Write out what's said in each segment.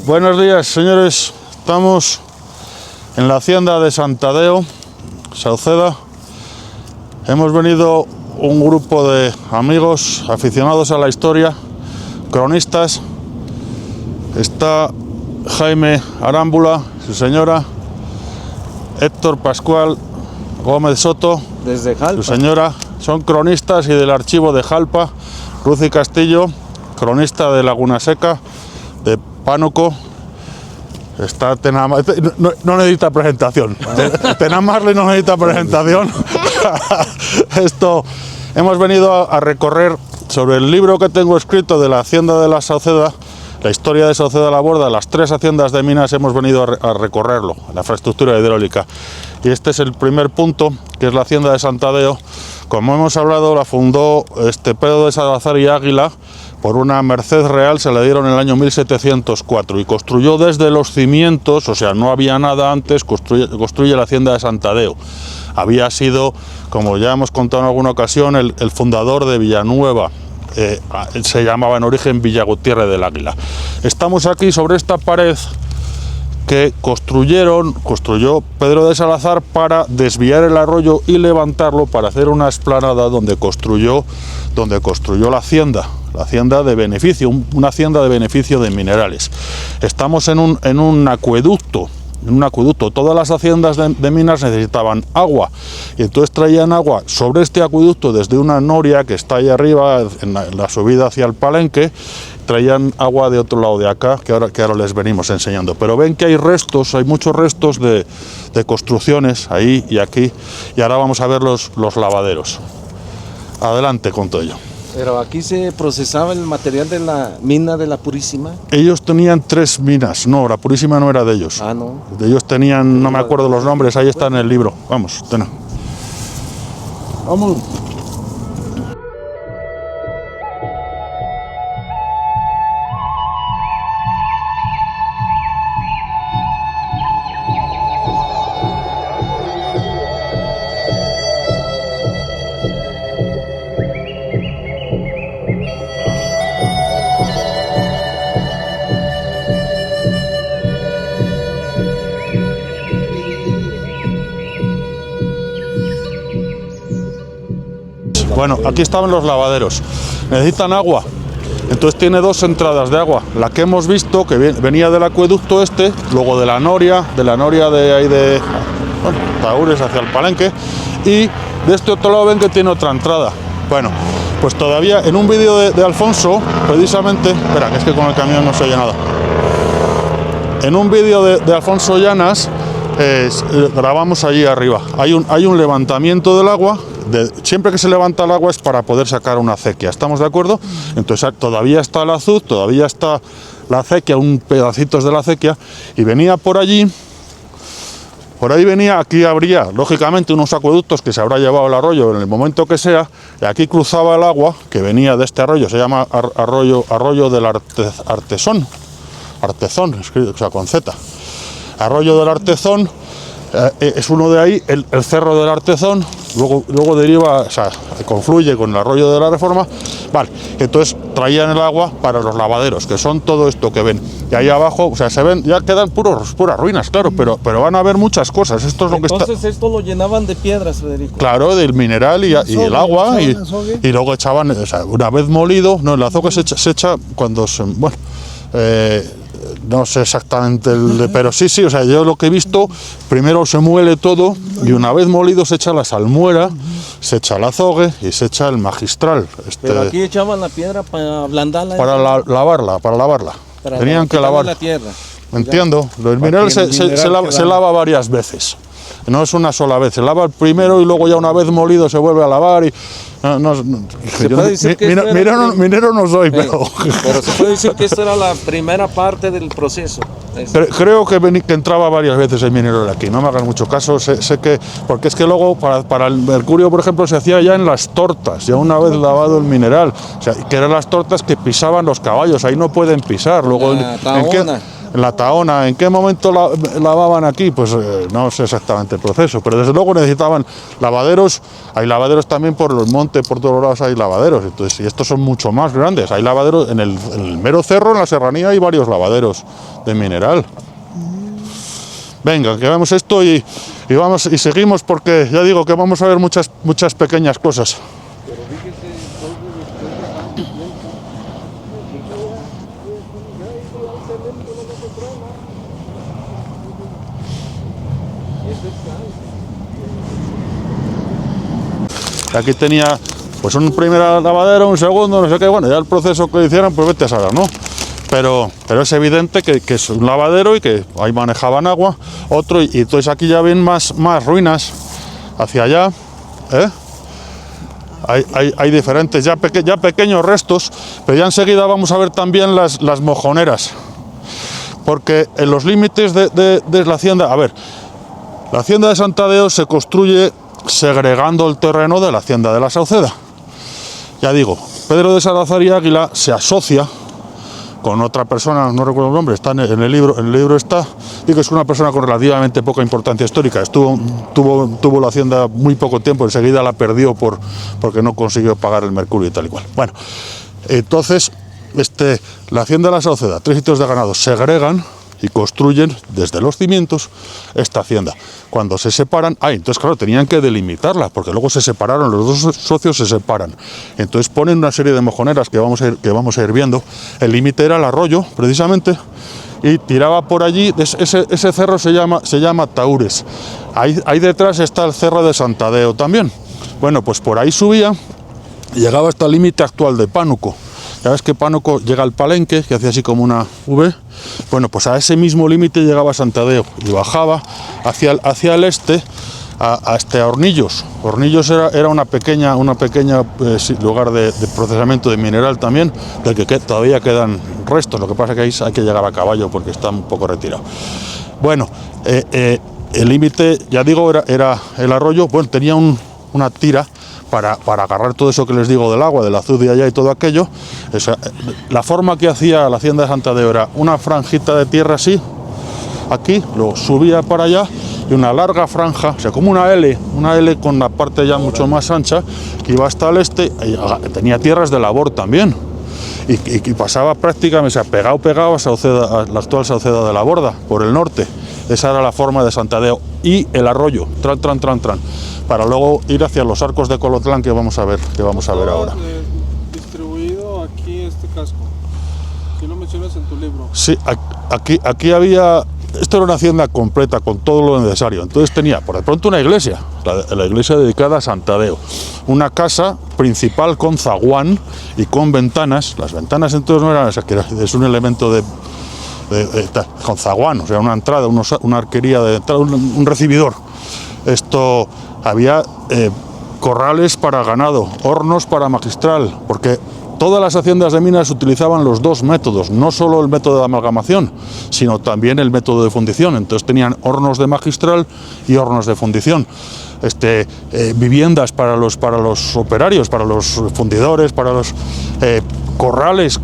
Buenos días, señores. Estamos en la hacienda de Santadeo, Sauceda. Hemos venido un grupo de amigos aficionados a la historia, cronistas. Está Jaime Arámbula, su señora, Héctor Pascual Gómez Soto, desde Jalpa, su señora. Son cronistas y del archivo de Jalpa. Ruzi Castillo, cronista de Laguna Seca, de Pánuco. Está Tenammarle, no necesita presentación. Tenammarle no necesita presentación. Esto, hemos venido a recorrer sobre el libro que tengo escrito de la hacienda de la Sauceda, la historia de Sauceda la Borda, las 3 haciendas de minas. Hemos venido a recorrerlo, la infraestructura hidráulica. Y este es el primer punto, que es la hacienda de Santadeo. Como hemos hablado, la fundó Pedro de Salazar y Águila por una merced real, se le dieron en el año 1704 y construyó desde los cimientos, o sea, no había nada antes, construye la hacienda de Santadeo. Había sido, como ya hemos contado en alguna ocasión, el fundador de Villanueva. Se llamaba en origen Villa Gutiérrez del Águila. Estamos aquí sobre esta pared que construyó Pedro de Salazar para desviar el arroyo y levantarlo para hacer una explanada donde construyó la hacienda de beneficio, una hacienda de beneficio de minerales. Estamos en un acueducto. Todas las haciendas de minas necesitaban agua y entonces traían agua sobre este acueducto desde una noria que está ahí arriba en la subida hacia el Palenque. Traían agua de otro lado de acá, que ahora les venimos enseñando. Pero ven que hay muchos restos de construcciones ahí y aquí, y ahora vamos a ver los lavaderos. Adelante con todo ello. Pero aquí se procesaba el material de la mina de la Purísima. Ellos tenían 3 minas, no, la Purísima no era de ellos. Ah, no. De ellos tenían, no me acuerdo los nombres, ahí está en el libro. Vamos, Vamos. Bueno, aquí estaban los lavaderos. Necesitan agua. Entonces tiene 2 entradas de agua. La que hemos visto, que venía del acueducto luego de la noria de ahí de Taures hacia el Palenque, y de este otro lado ven que tiene otra entrada. Bueno, pues todavía en un vídeo de Alfonso, precisamente, espera, que es que con el camión no se oye nada. En un vídeo de Alfonso Llanas, grabamos allí arriba. Hay un levantamiento del agua. Siempre que se levanta el agua es para poder sacar una acequia, ¿estamos de acuerdo? Entonces todavía está el azud, todavía está la acequia, un pedacitos de la acequia, y venía por allí. Por ahí venía, aquí habría lógicamente unos acueductos que se habrá llevado el arroyo en el momento que sea, y aquí cruzaba el agua que venía de este arroyo, se llama arroyo del Artezón, o sea, con Z. Arroyo del Artezón, es uno de ahí, el cerro del Artezón, luego deriva, o sea, confluye con el arroyo de la Reforma. Vale, entonces traían el agua para los lavaderos, que son todo esto que ven. Y ahí abajo, o sea, se ven, ya quedan puras ruinas, claro, pero van a haber muchas cosas. Esto es lo que está. Entonces esto lo llenaban de piedras, Federico. Claro, del mineral y el agua, y luego echaban, o sea, una vez molido, no, el azogue se echa cuando se, bueno, no sé exactamente, pero sí, o sea, yo lo que he visto, primero se muele todo y una vez molido se echa la salmuera, se echa el azogue y se echa el magistral. Pero aquí echaban la piedra para ablandarla. Para lavarla. Tenían que lavar. La tierra. Entiendo, el mineral se lava varias veces. No es una sola vez, se lava el primero y luego ya una vez molido se vuelve a lavar y... minero no soy, pero se puede decir que esta era la primera parte del proceso. Creo que entraba varias veces el minero de aquí, no me hagan mucho caso, sé que... Porque es que luego para el mercurio, por ejemplo, se hacía ya en las tortas, ya una vez lavado el mineral, o sea, que eran las tortas que pisaban los caballos, ahí no pueden pisar. Luego en la Tahona. ¿En qué momento lavaban aquí? Pues no sé exactamente el proceso, pero desde luego necesitaban lavaderos. Hay lavaderos también por los montes, por todos lados hay lavaderos. Entonces, y estos son mucho más grandes. Hay lavaderos en el mero cerro, en la serranía, hay varios lavaderos de mineral. Venga, que vemos esto y vamos y seguimos, porque ya digo que vamos a ver muchas pequeñas cosas. Aquí tenía pues un primer lavadero, un segundo, no sé qué, bueno, ya el proceso que hicieran, pues vete a saber, ¿no? Pero es evidente que es un lavadero y que ahí manejaban agua, otro, y entonces aquí ya ven más ruinas hacia allá, ¿eh? Hay diferentes, ya pequeños restos, pero ya enseguida vamos a ver también las mojoneras, porque en los límites de la hacienda, a ver, la hacienda de Santadeo se construye segregando el terreno de la hacienda de la Sauceda. Ya digo, Pedro de Salazar y Águila se asocia con otra persona, no recuerdo el nombre, está en el libro está, digo que es una persona con relativamente poca importancia histórica, tuvo la hacienda muy poco tiempo, enseguida la perdió porque no consiguió pagar el mercurio y tal y cual. Bueno, entonces, la hacienda de la Sauceda, 3 sitios de ganado, segregan y construyen desde los cimientos esta hacienda. Cuando se separan, entonces claro, tenían que delimitarla, porque luego se separaron, los dos socios se separan. Entonces ponen una serie de mojoneras que vamos a ir viendo. El límite era el arroyo, precisamente, y tiraba por allí. Ese cerro se llama Taures. Ahí detrás está el cerro de Santadeo también. Bueno, pues por ahí subía y llegaba hasta el límite actual de Pánuco. Ya ves que Pánuco llega al Palenque, que hacía así como una V. Bueno, pues a ese mismo límite llegaba Santadeo y bajaba hacia el este a Hornillos. Hornillos era una pequeña lugar de procesamiento de mineral también, del que todavía quedan restos. Lo que pasa es que ahí hay que llegar a caballo porque está un poco retirado. Bueno, el límite, ya digo, era el arroyo. Bueno, tenía una tira para agarrar todo eso que les digo del agua, del azud de allá y todo aquello. La forma que hacía la hacienda de Santadeo era una franjita de tierra así, aquí, lo subía para allá, y una larga franja, o sea, como una L con la parte ya mucho más ancha, que iba hasta el este, y tenía tierras de labor también, y pasaba prácticamente, o sea, pegado a la actual Sauceda de la Borda, por el norte. Esa era la forma de Santadeo, y el arroyo, tran, para luego ir hacia los arcos de Colotlán que vamos a ver ahora. Distribuido aquí este casco, si lo mencionas en tu libro. Sí, aquí había, esto era una hacienda completa con todo lo necesario. Entonces tenía por de pronto una iglesia, la iglesia dedicada a Santadeo, una casa principal con zaguán y con ventanas. Las ventanas entonces no eran esas, que es un elemento con zaguán, o sea, una entrada, una arquería de entrada, un recibidor. Esto había corrales para ganado, hornos para magistral, porque todas las haciendas de minas utilizaban los dos métodos, no solo el método de amalgamación, sino también el método de fundición. Entonces tenían hornos de magistral y hornos de fundición. Viviendas para los operarios, para los fundidores, para los corrales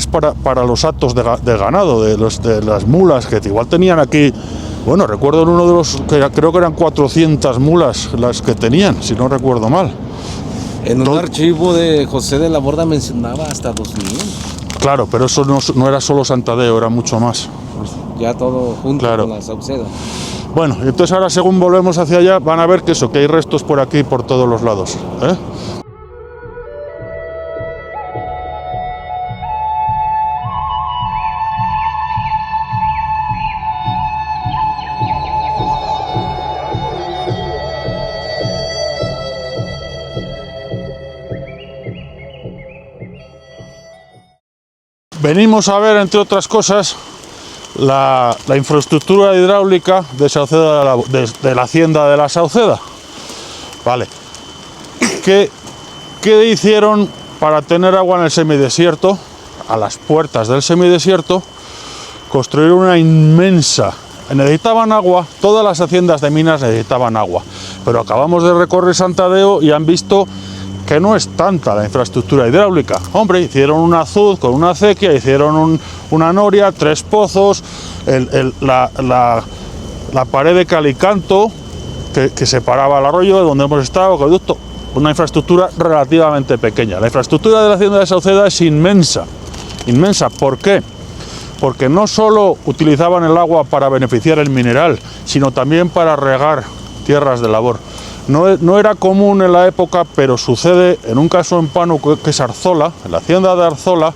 para los hatos de ganado, de las mulas, que igual tenían aquí. Bueno, recuerdo en uno de los, creo que eran 400 mulas las que tenían, si no recuerdo mal. En un archivo de José de la Borda mencionaba hasta 2000. Claro, pero eso no era solo Santadeo, era mucho más. Ya todo junto, claro, con la Sauceda. Bueno, entonces ahora según volvemos hacia allá van a ver que hay restos por aquí por todos los lados, ¿eh? Venimos a ver, entre otras cosas, la infraestructura hidráulica de la hacienda de la Sauceda. Vale. ¿Qué hicieron para tener agua en el semidesierto? A las puertas del semidesierto, construyeron una inmensa. Necesitaban agua, todas las haciendas de minas necesitaban agua. Pero acabamos de recorrer Santadeo y han visto que no es tanta la infraestructura hidráulica. Hombre, hicieron un azud con una acequia, hicieron una noria, 3 pozos, la pared de calicanto que separaba el arroyo de donde hemos estado, acueducto, una infraestructura relativamente pequeña. La infraestructura de la hacienda de Sauceda es inmensa. Inmensa, ¿por qué? Porque no solo utilizaban el agua para beneficiar el mineral, sino también para regar tierras de labor. No era común en la época, pero sucede en un caso en Pánuco, que es Arzola, en la hacienda de Arzola,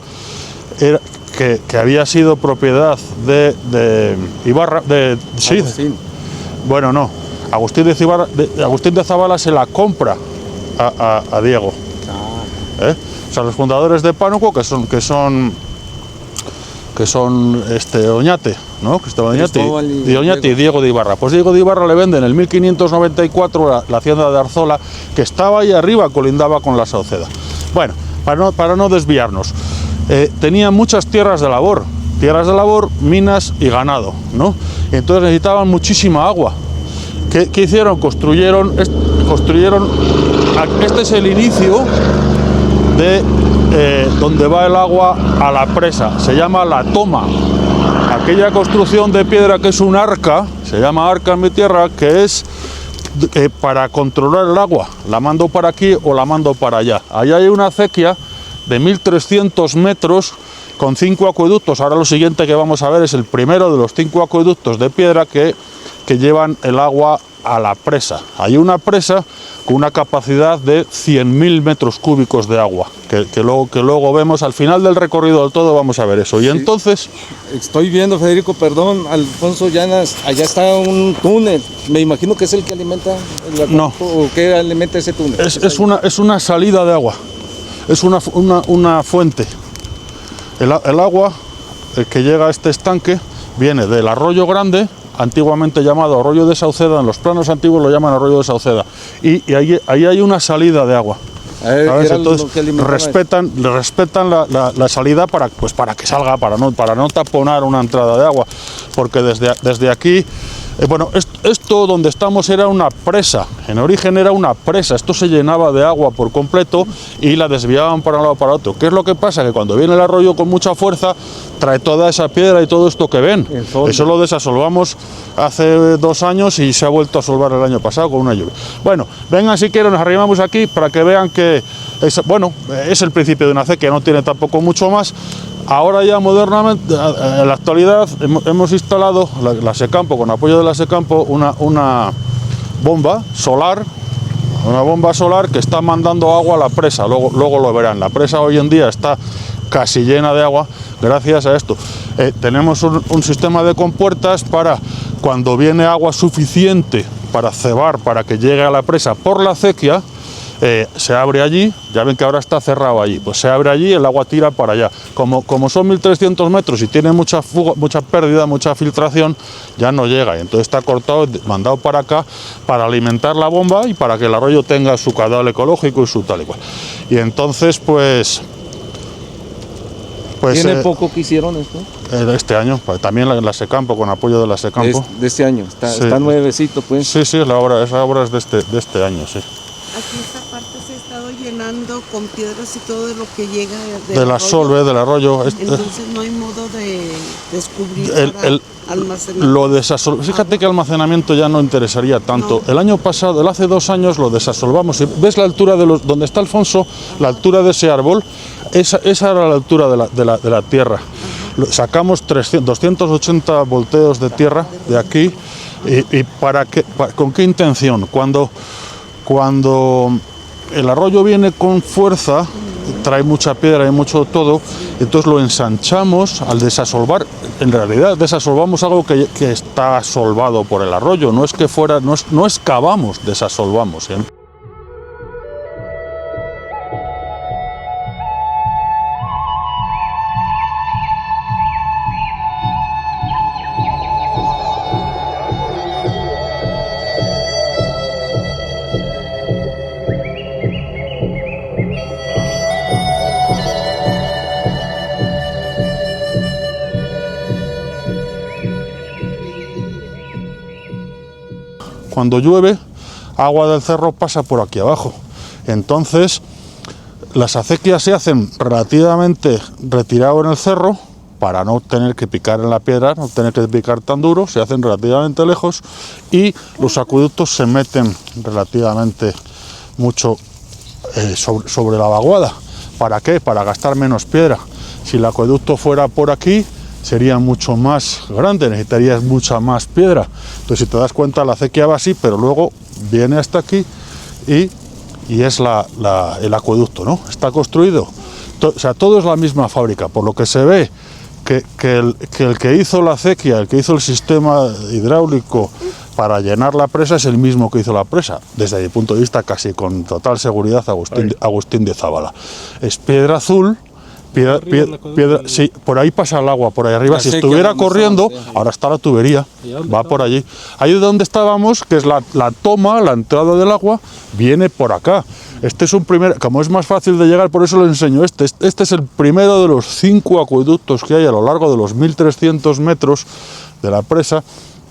que había sido propiedad de Ibarra, sí, bueno, no, Agustín de Zabala se la compra a Diego. O sea, los fundadores de Pánuco, que son Oñate, ¿no? Cristóbal Oñate y Oñate y Diego de Ibarra. Pues Diego de Ibarra le vende en el 1594 la hacienda de Arzola, que estaba ahí arriba, colindaba con la Sauceda. Bueno, para no desviarnos, tenía muchas tierras de labor, minas y ganado, ¿no? Y entonces necesitaban muchísima agua. ¿Qué hicieron? Construyeron, este es el inicio de donde va el agua a la presa, se llama la toma. Aquella construcción de piedra que es un arca, se llama arca en mi tierra, que es para controlar el agua, la mando para aquí o la mando para allá. Allá hay una acequia de 1300 metros con 5 acueductos. Ahora lo siguiente que vamos a ver es el primero de los 5 acueductos de piedra que llevan el agua a la presa. Hay una presa con una capacidad de 100.000 metros cúbicos de agua, que luego vemos al final del recorrido del todo, vamos a ver eso. Y sí, entonces... Estoy viendo, Federico, perdón, Alfonso Llanas, allá está un túnel, me imagino que es el que alimenta el no. ¿O qué alimenta ese túnel? Es una salida de agua, es una fuente. El agua que llega a este estanque viene del arroyo grande, antiguamente llamado Arroyo de Sauceda, en los planos antiguos lo llaman Arroyo de Sauceda, y ahí hay una salida de agua. Entonces respetan la salida para que salga, para no taponar una entrada de agua, porque desde aquí, bueno, esto donde estamos era una presa, en origen era una presa, esto se llenaba de agua por completo y la desviaban para un lado para otro. ¿Qué es lo que pasa? Que cuando viene el arroyo con mucha fuerza, trae toda esa piedra y todo esto que ven. Eso lo desasolvamos hace 2 años y se ha vuelto a solvar el año pasado con una lluvia. Bueno, vengan si quieren, nos arrimamos aquí para que vean que es el principio de una acequia, no tiene tampoco mucho más. Ahora ya modernamente, en la actualidad, hemos instalado la Secampo, con apoyo de la Secampo, una bomba solar, que está mandando agua a la presa. Luego lo verán. La presa hoy en día está casi llena de agua gracias a esto. Tenemos un sistema de compuertas para cuando viene agua suficiente para cebar, para que llegue a la presa por la acequia. Se abre allí, ya ven que ahora está cerrado allí, pues se abre allí y el agua tira para allá. Como son 1300 metros y tiene mucha fuga, mucha pérdida, mucha filtración, ya no llega, y entonces está cortado, mandado para acá para alimentar la bomba y para que el arroyo tenga su caudal ecológico y su tal y cual. Y entonces pues ¿Tiene poco que hicieron esto? Este año, también la Secampo, con apoyo de la Secampo. De este año, está nuevecito, pues. Sí, esa obra es de este año, sí. Aquí esta parte se ha estado llenando con piedras y todo lo que llega de la solve, del arroyo. Entonces no hay modo de descubrir almacenar. Fíjate que almacenamiento ya no interesaría tanto. No. El año pasado, hace 2 años, lo desasolvamos. ¿Ves la altura donde está Alfonso? La altura de ese árbol, esa era la altura de la tierra. Ajá. Sacamos 280 volteos de tierra de aquí. ¿Y con qué intención? Cuando el arroyo viene con fuerza, trae mucha piedra y mucho todo, entonces lo ensanchamos al desasolvar. En realidad desasolvamos algo que está solvado por el arroyo, no excavamos, desasolvamos, ¿eh? Cuando llueve, agua del cerro pasa por aquí abajo. Entonces, las acequias se hacen relativamente retirado en el cerro para no tener que picar en la piedra, no tener que picar tan duro, se hacen relativamente lejos y los acueductos se meten relativamente mucho sobre la vaguada. ¿Para qué? Para gastar menos piedra. Si el acueducto fuera por aquí, sería mucho más grande, necesitarías mucha más piedra. Entonces, si te das cuenta, la acequia va así, pero luego viene hasta aquí y es el acueducto, ¿no? Está construido. O sea, todo es la misma fábrica, por lo que se ve que el que hizo la acequia, el que hizo el sistema hidráulico para llenar la presa es el mismo que hizo la presa, desde mi punto de vista casi con total seguridad Agustín de Zábala. Es piedra azul, piedra, sí, por ahí pasa el agua, por ahí arriba, si estuviera corriendo, ahora está la tubería, va por allí. Ahí donde estábamos, que es la toma, la entrada del agua, viene por acá. Este es un primer, como es más fácil de llegar, por eso lo enseño este es el primero de los 5 acueductos que hay a lo largo de los 1300 metros de la presa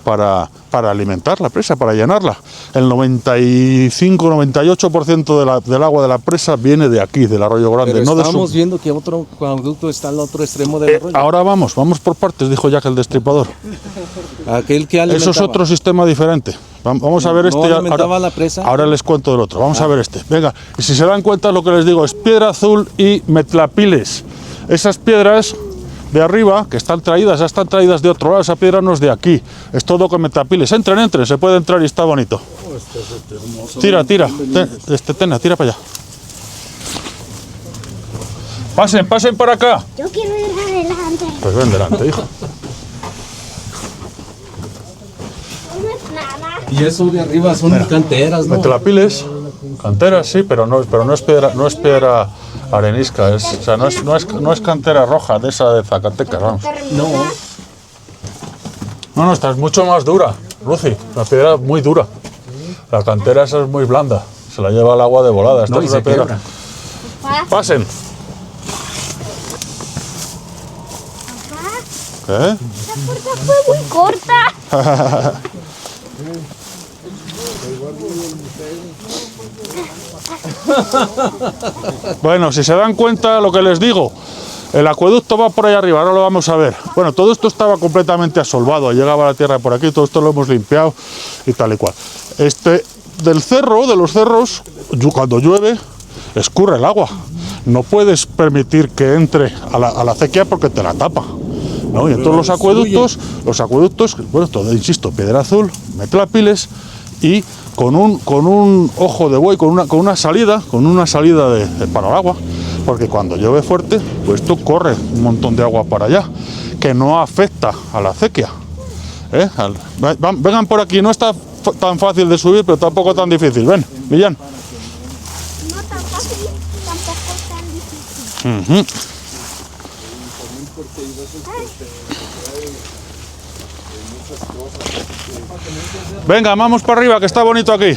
para alimentar la presa, para llenarla. El 95-98% del agua de la presa viene de aquí, del Arroyo Grande. Pero no estamos viendo que otro acueducto está al otro extremo del arroyo. Ahora vamos por partes, dijo Jack el Destripador. Aquel que alimentaba. Eso es otro sistema diferente. Vamos a ver ¿No este. alimentaba la presa? Ahora les cuento del otro. Vamos a ver este. Venga, y si se dan cuenta, lo que les digo es piedra azul y metlapiles. Esas piedras de arriba, que están traídas, ya están traídas de otro lado. Esa piedra no es de aquí. Es todo con metlapiles. Entren, se puede entrar y está bonito. Tira. Tena, tira para allá. Pasen para acá. Yo quiero ir adelante. Pues ven delante, hijo. No es nada. Y eso de arriba son canteras, ¿no? Metlapiles, canteras sí, pero no es piedra arenisca, o sea, no es cantera roja de esa de Zacatecas, vamos. No, esta es mucho más dura, Lucy, la piedra es muy dura. La cantera esa es muy blanda, se la lleva el agua de volada. Esta es una piedra. Pasen. ¿Qué? La puerta fue muy corta. Bueno, si se dan cuenta lo que les digo, el acueducto va por ahí arriba, ahora lo vamos a ver. Bueno, todo esto estaba completamente asolvado, llegaba la tierra por aquí, todo esto lo hemos limpiado y tal y cual. Del cerro, de los cerros, cuando llueve, escurre el agua. No puedes permitir que entre a la acequia porque te la tapa, ¿no? Y entonces los acueductos, bueno, todo, insisto, piedra azul, metlapiles y con un ojo de buey, con una salida para el agua, porque cuando llueve fuerte, pues esto corre un montón de agua para allá, que no afecta a la acequia. Vengan por aquí, no está tan fácil de subir, pero tampoco tan difícil. Ven, Millán. No tan fácil, tampoco tan difícil. Venga, vamos para arriba, que está bonito aquí.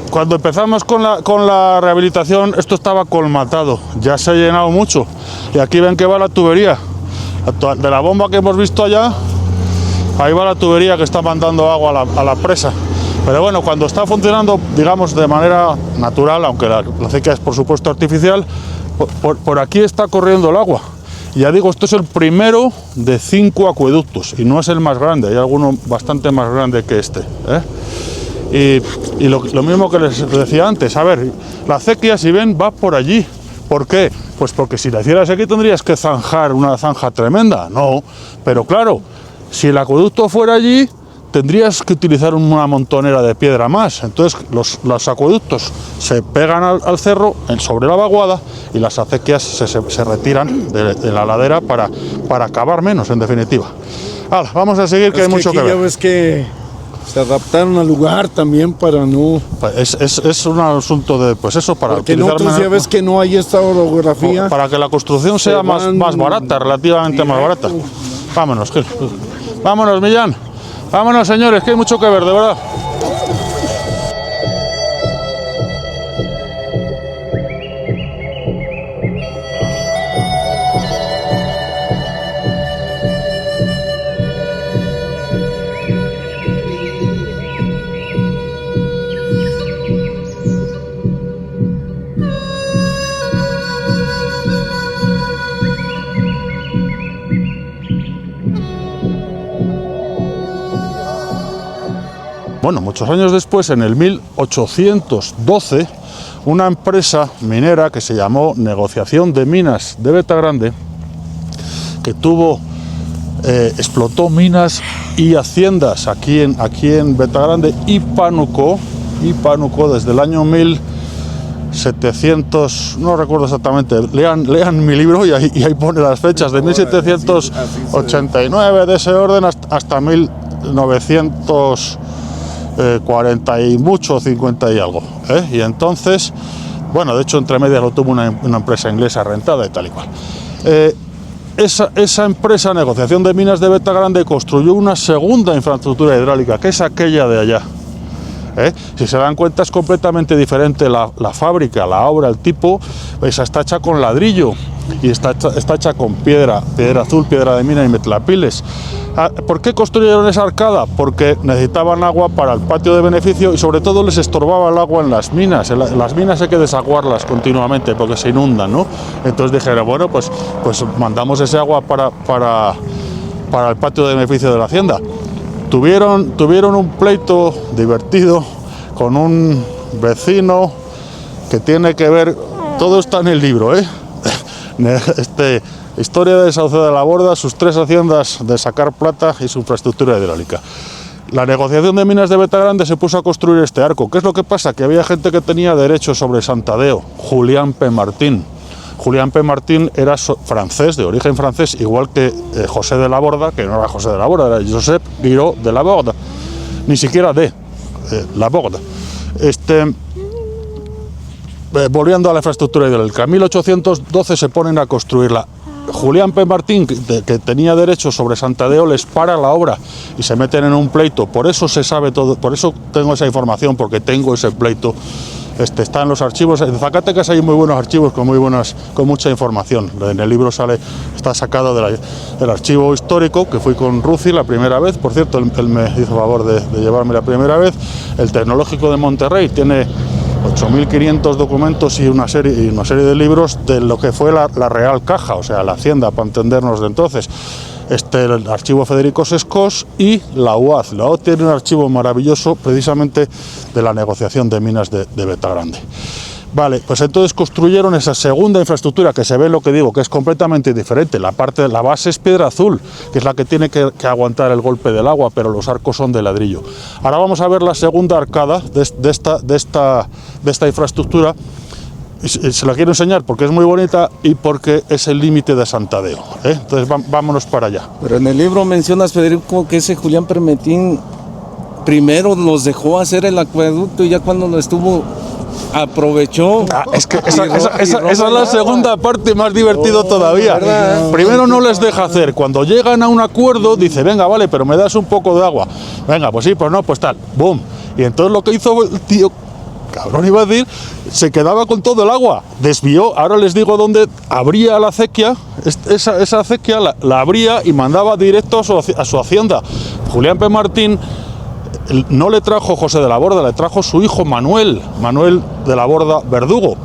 Cuando empezamos con la rehabilitación, esto estaba colmatado, ya se ha llenado mucho. Y aquí ven que va la tubería. De la bomba que hemos visto allá, ahí va la tubería que está mandando agua a la presa. Pero bueno, cuando está funcionando, digamos, de manera natural, aunque la acequia es por supuesto artificial, por aquí está corriendo el agua. Y ya digo, esto es el primero de 5 acueductos y no es el más grande, hay alguno bastante más grande que este, Y lo mismo que les decía antes, a ver, la acequia, si ven, va por allí. ¿Por qué? Pues porque si la hicieras aquí tendrías que zanjar una zanja tremenda. No, pero claro, si el acueducto fuera allí, tendrías que utilizar una montonera de piedra más. Entonces los acueductos se pegan al cerro sobre la vaguada y las acequias se retiran de la ladera para cavar menos, en definitiva. Ahora, vamos a seguir, que hay mucho que ver. Ya ves que se adaptaron al lugar también para no... Es un asunto de, pues eso, para porque utilizar nosotros ya ves que no hay esta orografía. para que la construcción sea más barata, relativamente más barata. Vámonos, Gil. Vámonos, Millán. Vámonos, señores, que hay mucho que ver, de verdad. Bueno, muchos años después, en el 1812, una empresa minera que se llamó Negociación de Minas de Betagrande, que explotó minas y haciendas aquí en Betagrande y Pánuco desde el año 1700, no recuerdo exactamente, lean mi libro y ahí pone las fechas, de 1789 de ese orden hasta 1940 y mucho, 50 y algo, ¿eh? Y entonces, bueno, de hecho entre medias lo tuvo una empresa inglesa rentada y tal y cual. Esa empresa, Negociación de Minas de Betagrande, construyó una segunda infraestructura hidráulica, que es aquella de allá. Si se dan cuenta, es completamente diferente la fábrica, la obra, el tipo. Esa está hecha con ladrillo y está hecha con piedra azul, piedra de mina y metlapiles. ¿Por qué construyeron esa arcada? Porque necesitaban agua para el patio de beneficio y sobre todo les estorbaba el agua en las minas. En las minas hay que desaguarlas continuamente porque se inundan, ¿no? Entonces dijeron, bueno, pues mandamos ese agua para el patio de beneficio de la hacienda. Tuvieron un pleito divertido con un vecino que tiene que ver, todo está en el libro, historia de Sauceda de la Borda, sus 3 haciendas de sacar plata y su infraestructura hidráulica. La Negociación de Minas de Betagrande se puso a construir este arco. ¿Qué es lo que pasa? Que había gente que tenía derechos sobre Santadeo, Julián P. Martín. Julián P. Martín era francés, de origen francés, igual que José de la Borda, que no era José de la Borda, era Josep Guiró de la Borda, ni siquiera de la Borda. Volviendo a la infraestructura hidráulica, en 1812 se ponen a construirla. Julián P. Martín, que tenía derechos sobre Santadeo, les para la obra y se meten en un pleito. Por eso se sabe todo, por eso tengo esa información, porque tengo ese pleito. Está en los archivos. En Zacatecas hay muy buenos archivos con mucha información. En el libro está sacado del archivo histórico, que fui con Ruzi la primera vez. Por cierto, él me hizo favor de llevarme la primera vez. El Tecnológico de Monterrey tiene 8.500 documentos y una serie de libros de lo que fue la Real Caja, o sea, la Hacienda, para entendernos de entonces. El archivo Federico Sescos y la UAZ. La UAZ tiene un archivo maravilloso precisamente de la Negociación de Minas de Betagrande. Vale, pues entonces construyeron esa segunda infraestructura, que se ve lo que digo, que es completamente diferente. La base es piedra azul, que es la que tiene que aguantar el golpe del agua, pero los arcos son de ladrillo. Ahora vamos a ver la segunda arcada de esta infraestructura. Se la quiero enseñar porque es muy bonita y porque es el límite de Santadeo, Entonces vámonos para allá. Pero en el libro mencionas, Federico, que ese Julián Permetín primero los dejó hacer el acueducto y ya cuando lo estuvo aprovechó. Es que esa es la segunda parte, más divertido todavía. ¿Verdad? Primero no les deja hacer. Cuando llegan a un acuerdo dice, venga, vale, pero me das un poco de agua. Venga, pues sí, pues no, pues tal. Boom. Y entonces lo que hizo el tío, cabrón iba a decir, se quedaba con todo el agua, desvió. Ahora les digo dónde abría la acequia. Esa acequia la abría y mandaba directo a su hacienda. Julián P. Martín no le trajo José de la Borda, le trajo su hijo Manuel de la Borda Verdugo.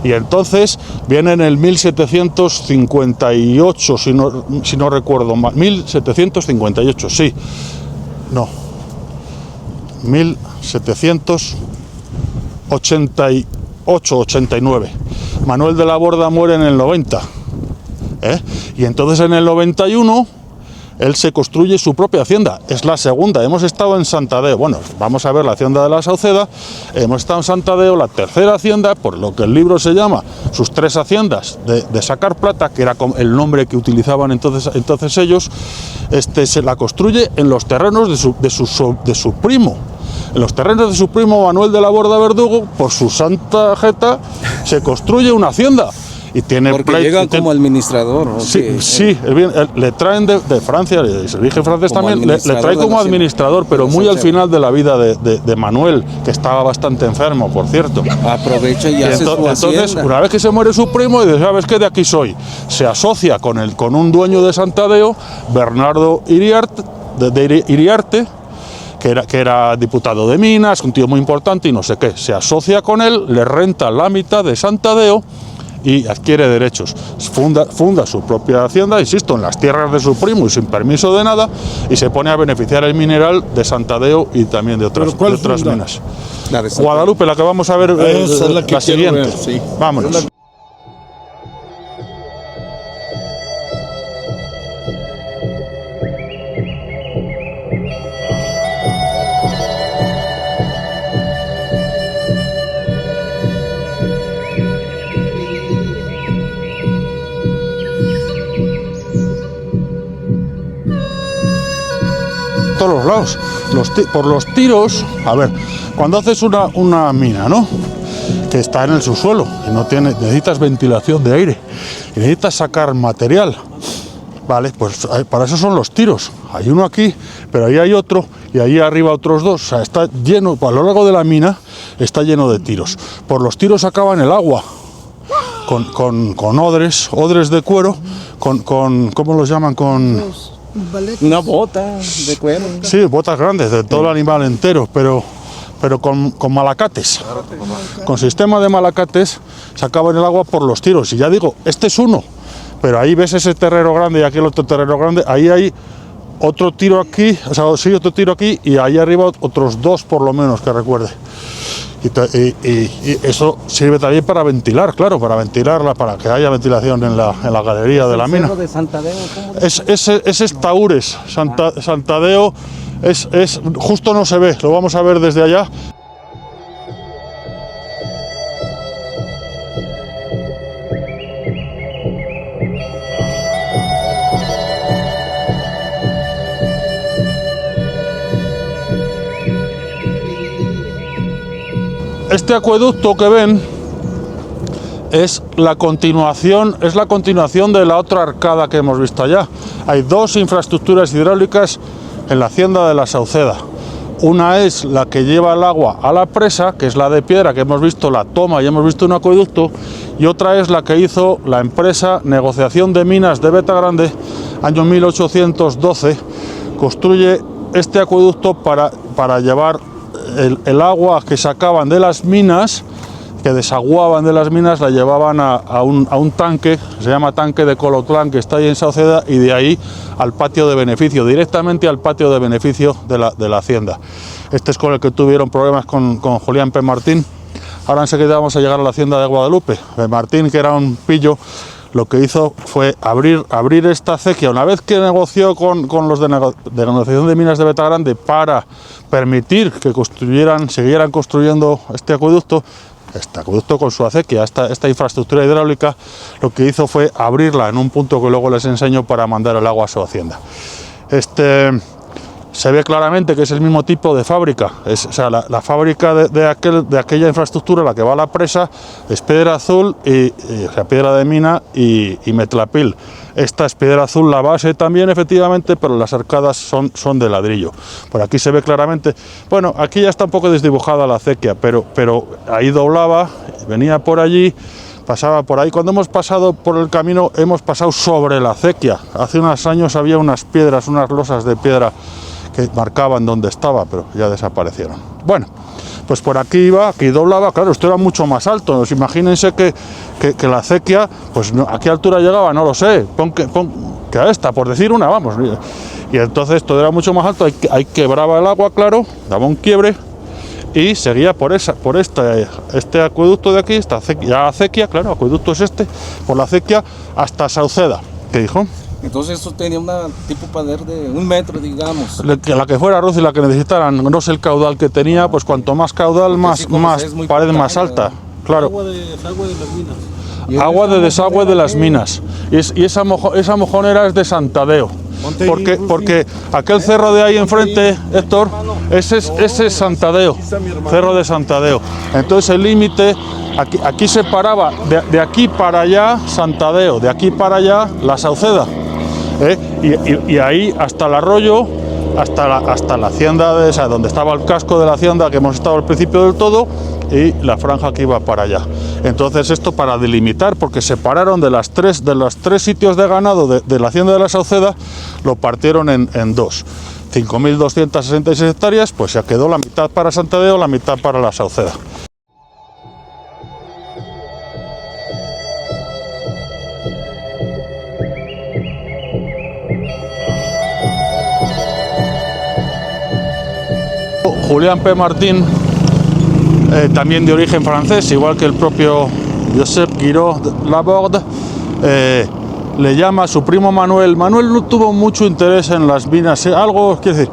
Y entonces viene en el 1758, si no recuerdo mal, 1758, sí, no, 1788-89. Manuel de la Borda muere en el 90, y entonces en el 91 él se construye su propia hacienda. Es la segunda. Hemos estado en Santadeo. Bueno, vamos a ver la hacienda de la Sauceda. Hemos estado en Santadeo, la tercera hacienda, por lo que el libro se llama sus 3 haciendas de sacar plata, que era el nombre que utilizaban entonces ellos. Se la construye en los terrenos de su primo. En los terrenos de su primo Manuel de la Borda Verdugo, por su santa jeta, se construye una hacienda. y tiene Porque llega como administrador. ¿O Sí, qué? sí, le traen de Francia, el origen francés Como también, le trae administrador de como la administrador, pero de la muy al Santiago. final de la vida de Manuel, que estaba bastante enfermo, por cierto. Aprovecha y hace su Entonces, hacienda. una vez que se muere su primo, dice, ¿sabes qué? De aquí soy. Se asocia con un dueño de Santadeo, Bernardo Iriarte, de Iriarte, que era diputado de Minas, un tío muy importante y no sé qué. Se asocia con él, le renta la mitad de Santadeo y adquiere derechos. Funda su propia hacienda, insisto, en las tierras de su primo y sin permiso de nada, y se pone a beneficiar el mineral de Santadeo y también de otras, ¿Pero cuál de otras funda? minas. La de Santiago. Guadalupe, la que vamos a ver, Esa es la que quiero siguiente. ver, sí. Vámonos. Todos los lados, por los tiros. A ver, cuando haces una mina, ¿no?, que está en el subsuelo y necesitas ventilación de aire y necesitas sacar material, vale, pues para eso son los tiros. Hay uno aquí, pero ahí hay otro y ahí arriba otros dos. O sea, está lleno, a lo largo de la mina está lleno de tiros. Por los tiros acaba en el agua, con odres de cuero, ¿cómo los llaman? Una bota de cuero. Sí, botas grandes, de todo el animal entero, pero con malacates. Con sistema de malacates se acaba en el agua por los tiros. Y ya digo, este es uno, pero ahí ves ese terreno grande y aquí el otro terreno grande. Ahí hay otro tiro aquí, o sea, sí, otro tiro aquí, y ahí arriba otros dos por lo menos, que recuerde. Y eso sirve también para ventilar, claro, para que haya ventilación en la galería de la mina. ¿El cerro de Santadeo? ¿Cómo? Es Taures, Santadeo, justo no se ve, lo vamos a ver desde allá. Este acueducto que ven es la continuación de la otra arcada que hemos visto allá. Hay dos infraestructuras hidráulicas en la hacienda de la Sauceda. Una es la que lleva el agua a la presa, que es la de piedra, que hemos visto la toma y hemos visto un acueducto, y otra es la que hizo la empresa Negociación de Minas de Betagrande, año 1812. Construye este acueducto para llevar el agua que sacaban de las minas, que desaguaban de las minas, la llevaban a un tanque, se llama tanque de Colotlán, que está ahí en Sauceda, y de ahí al patio de beneficio, directamente al patio de beneficio de la hacienda. Este es con el que tuvieron problemas con Julián P. Martín. Ahora enseguida vamos a llegar a la hacienda de Guadalupe. P. Martín, que era un pillo, lo que hizo fue abrir esta acequia. Una vez que negoció con los de Negociación de Minas de Betagrande para permitir que siguieran construyendo este acueducto con su acequia, esta infraestructura hidráulica, lo que hizo fue abrirla en un punto que luego les enseño para mandar el agua a su hacienda. Se ve claramente que es el mismo tipo de fábrica, o sea, la fábrica de aquella infraestructura, la que va a la presa, es piedra azul, o sea, piedra de mina y metlapil. Esta es piedra azul, la base también, efectivamente, pero las arcadas son de ladrillo. Por aquí se ve claramente, bueno, aquí ya está un poco desdibujada la acequia, pero ahí doblaba, venía por allí, pasaba por ahí. Cuando hemos pasado por el camino, hemos pasado sobre la acequia. Hace unos años había unas piedras, unas losas de piedra que marcaban dónde estaba, pero ya desaparecieron. Bueno, pues por aquí iba, aquí doblaba, claro, esto era mucho más alto. Pues imagínense que la acequia, pues no, ¿a qué altura llegaba? No lo sé, que a esta, por decir una, vamos. Y entonces todo era mucho más alto, ahí quebraba el agua, claro, daba un quiebre y seguía por este acueducto de aquí, esta acequia, claro, acueducto es este, por la acequia hasta Sauceda. ¿Qué dijo? Entonces esto tenía una tipo pader de 1 metro, digamos. La que fuera, Ruth, y la que necesitaran, no sé el caudal que tenía, pues cuanto más caudal, más sí, como es muy pared más montaña, alta. Claro. Es agua de las minas. agua de desagüe de las minas. Y esa mojonera es de Santadeo. Porque aquel cerro de ahí enfrente, Héctor, ese es Santadeo, cerro de Santadeo. Entonces el límite, aquí se paraba, de aquí para allá Santadeo, de aquí para allá la Sauceda. Y ahí hasta el arroyo, hasta la hacienda, o sea, donde estaba el casco de la hacienda que hemos estado al principio del todo, y la franja que iba para allá. Entonces esto para delimitar, porque separaron de los tres sitios de ganado de la hacienda de la Sauceda, lo partieron en dos. 5.266 hectáreas, pues ya quedó la mitad para Santadeo, la mitad para la Sauceda. Julián P. Martín, también de origen francés, igual que el propio Josep Guiraud Laborde, le llama a su primo Manuel. Manuel no tuvo mucho interés en las minas, algo, quiero decir,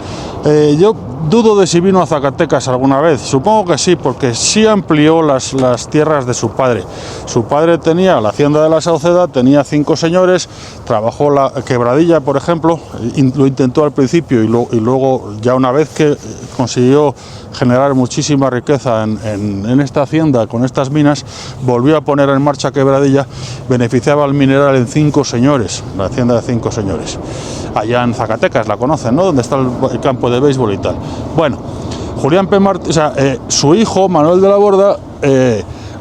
yo dudo de si vino a Zacatecas alguna vez, supongo que sí, porque sí amplió las tierras de su padre. Su padre tenía la hacienda de la Sauceda, tenía 5 señores, trabajó la Quebradilla, por ejemplo, lo intentó al principio y luego ya una vez que consiguió generar muchísima riqueza en esta hacienda, con estas minas, volvió a poner en marcha Quebradilla, beneficiaba al mineral en 5 señores, la hacienda de 5 señores. Allá en Zacatecas, la conocen, ¿no? Donde está el campo de béisbol y tal. Bueno, Julián P. Martín, o sea, su hijo, Manuel de la Borda,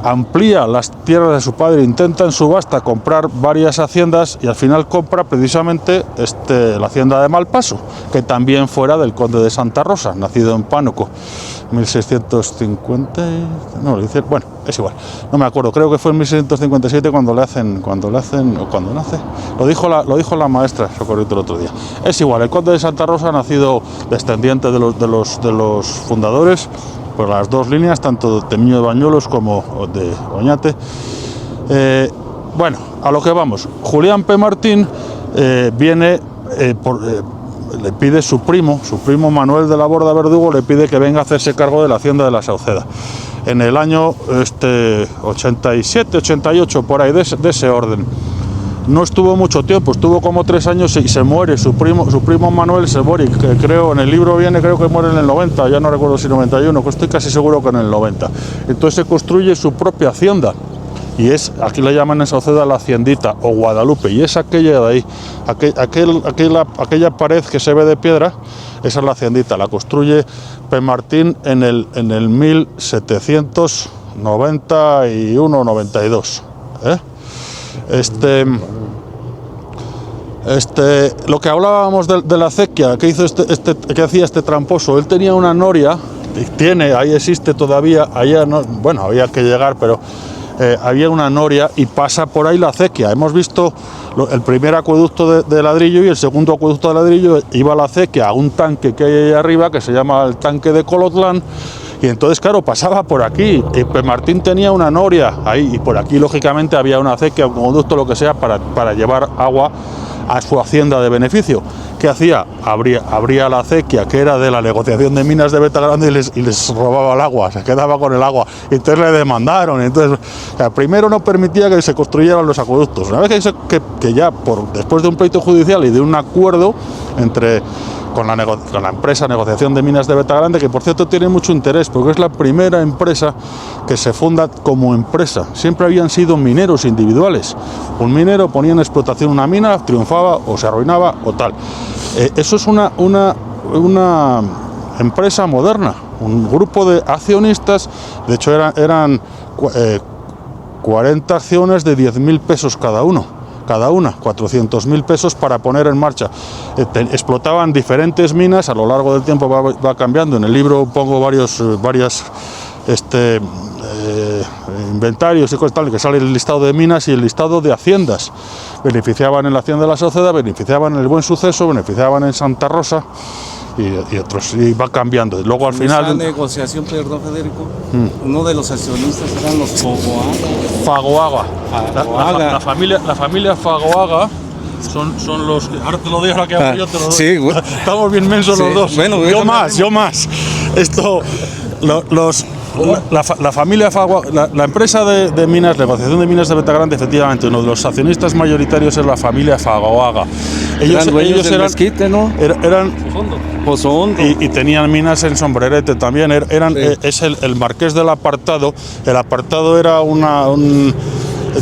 amplía las tierras de su padre, intenta en subasta comprar varias haciendas y al final compra precisamente la hacienda de Malpaso, que también fuera del conde de Santa Rosa, nacido en Pánuco, 1650, no lo dice, bueno, es igual, no me acuerdo, creo que fue en 1657 cuando nace, lo dijo la maestra Socorrito el otro día. Es igual, el conde de Santa Rosa, nacido descendiente de los fundadores, por las dos líneas, tanto de Temiño de Bañuelos como de Oñate. Bueno, a lo que vamos. Julián P. Martín viene, le pide su primo Manuel de la Borda Verdugo, le pide que venga a hacerse cargo de la hacienda de la Sauceda. En el año 87, 88, por ahí, de ese orden. No estuvo mucho tiempo, estuvo como 3 años y se muere, su primo Manuel se muere, que creo, en el libro viene, creo que muere en el 90, ya no recuerdo si 91, estoy casi seguro que en el 90. Entonces se construye su propia hacienda, y aquí le llaman en Sauceda la Haciendita, o Guadalupe, y es aquella de ahí, aquella pared que se ve de piedra, esa es la Haciendita, la construye P. Martín en el 1791-92. Lo que hablábamos de la acequia que hizo que hacía este tramposo, él tenía una noria, ahí existe todavía, allá no, bueno, había que llegar, pero había una noria y pasa por ahí la acequia. Hemos visto el primer acueducto de ladrillo y el segundo acueducto de ladrillo, iba la acequia a un tanque que hay ahí arriba que se llama el tanque de Colotlán. Y entonces, claro, pasaba por aquí. Y P. Martín tenía una noria ahí, y por aquí, lógicamente, había una acequia, un conducto, lo que sea, para llevar agua a su hacienda de beneficio. ¿Qué hacía? Abría la acequia, que era de la negociación de minas de Betagrande, y les robaba el agua, se quedaba con el agua. Y entonces le demandaron. Entonces, o sea, primero no permitía que se construyeran los acueductos. Una vez que ya, después de un pleito judicial y de un acuerdo con la empresa Negociación de Minas de Betagrande, que por cierto tiene mucho interés porque es la primera empresa que se funda como empresa. Siempre habían sido mineros individuales. Un minero ponía en explotación una mina, triunfaba o se arruinaba o tal. Eso es una empresa moderna, un grupo de accionistas. De hecho eran 40 acciones de 10.000 pesos cada una, 400.000 pesos para poner en marcha. Explotaban diferentes minas, a lo largo del tiempo va cambiando. En el libro pongo varios inventarios y cosas tal, que sale el listado de minas y el listado de haciendas. Beneficiaban en la hacienda de la Sauceda, beneficiaban en el Buen Suceso, beneficiaban en Santa Rosa y otros, y va cambiando. Y luego al final... En esa negociación, perdón, Federico, uno de los accionistas eran los Fagoaga. La familia Fagoaga son los... Ahora te lo digo, ahora que hablo yo te lo doy. Sí, bueno. Estamos bien mensos los dos. Bueno, yo más. Esto... La familia Fagua, la empresa de minas, negociación de minas de Betagrande, efectivamente, uno de los accionistas mayoritarios es la familia Fagoaga. Ellos eran mezquite, ¿no? Eran Pozo Hondo. y tenían minas en Sombrerete también. Es el marqués del Apartado. El Apartado era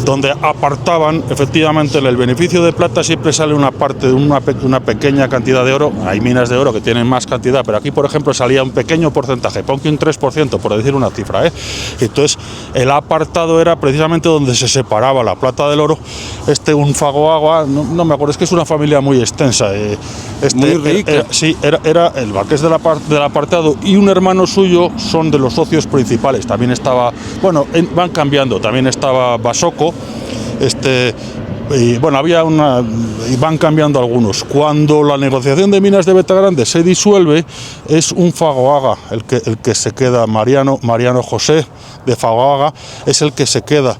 donde apartaban, efectivamente, el beneficio de plata siempre sale una parte de una pequeña cantidad de oro. Hay minas de oro que tienen más cantidad, pero aquí, por ejemplo, salía un pequeño porcentaje, pon que un 3%, por decir una cifra, ¿eh? Entonces, el Apartado era precisamente donde se separaba la plata del oro. Un Fagoaga, no me acuerdo, es que es una familia muy extensa. Muy rica. Era el marqués del Apartado, y un hermano suyo son de los socios principales. También estaba, van cambiando, también estaba Basoco. Y van cambiando algunos. Cuando la negociación de minas de Betagrande se disuelve, es un Fagoaga el que se queda. Mariano José de Fagoaga es el que se queda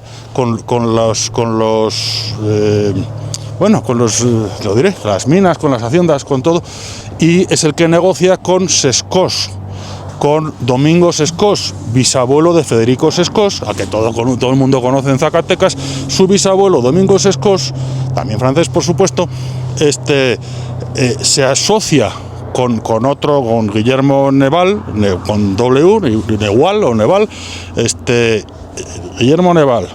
las minas, con las haciendas, con todo, y es el que negocia con Sescós, con Domingo Sescós, bisabuelo de Federico Sescós, a que todo el mundo conoce en Zacatecas. Su bisabuelo, Domingo Sescós, también francés, por supuesto, se asocia con Guillermo Neval, con W, Neval o Neval, Guillermo Neval,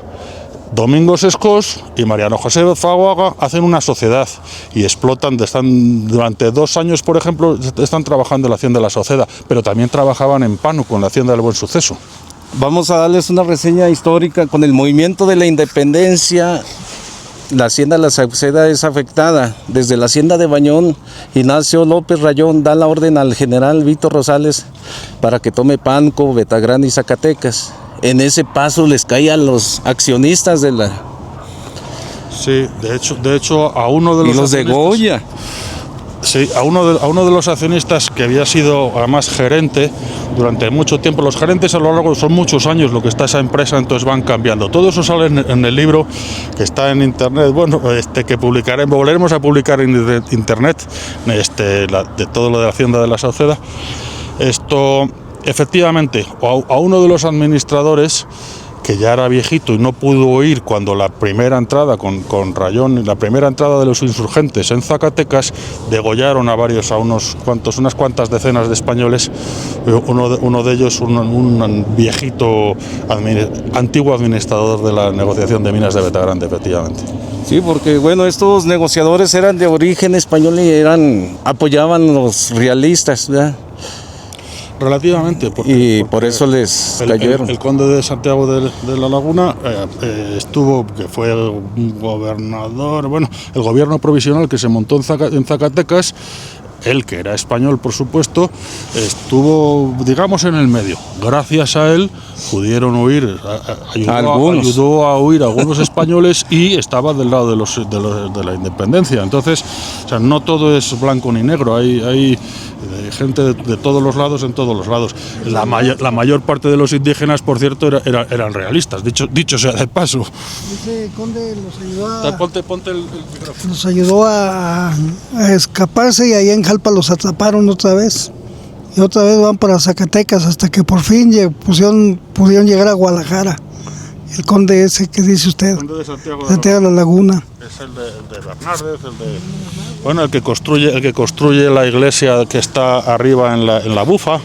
Domingo Sescós y Mariano José Fagoaga hacen una sociedad y explotan. Durante 2 años, por ejemplo, están trabajando en la hacienda de la Sauceda, pero también trabajaban en Pánuco, en la hacienda del Buen Suceso. Vamos a darles una reseña histórica. Con el movimiento de la independencia, la hacienda de la Sauceda es afectada. Desde la hacienda de Bañón, Ignacio López Rayón da la orden al general Víctor Rosales para que tome Pánuco, Betagrande y Zacatecas. En ese paso les cae a los accionistas de la... Sí, de hecho a uno de los... Y los de Goya. Sí, a uno de los accionistas, que había sido además gerente durante mucho tiempo. Los gerentes a lo largo son muchos años lo que está esa empresa, entonces van cambiando. Todo eso sale en el libro que está en internet, que volveremos a publicar en internet, de todo lo de la hacienda de la Sauceda. Efectivamente, a uno de los administradores, que ya era viejito y no pudo ir cuando la primera entrada con Rayón, la primera entrada de los insurgentes en Zacatecas, degollaron unas cuantas decenas de españoles. Uno de ellos, un viejito antiguo administrador de la negociación de minas de Betagrande, efectivamente. Sí, porque estos negociadores eran de origen español y apoyaban los realistas, ¿verdad? Relativamente, porque por eso les cayeron. El conde de Santiago de la Laguna que fue un gobernador, el gobierno provisional que se montó en Zacatecas. Él, que era español, por supuesto, estuvo, digamos, en el medio. Gracias a él pudieron huir, ayudó a huir a algunos españoles y estaba del lado de la independencia. Entonces, no todo es blanco ni negro, hay gente de todos los lados, en todos los lados. La mayor parte de los indígenas, por cierto, eran realistas, dicho sea de paso. Ese conde los ayudó Ponte el micrófono. Los ayudó a escaparse, y ahí en Jalpa los atraparon otra vez. Y otra vez van para Zacatecas, hasta que por fin pudieron llegar a Guadalajara. El conde ese que dice usted, el conde de Santiago de la Laguna. Es el de Bernardez, el que construye la iglesia que está arriba en la Bufa,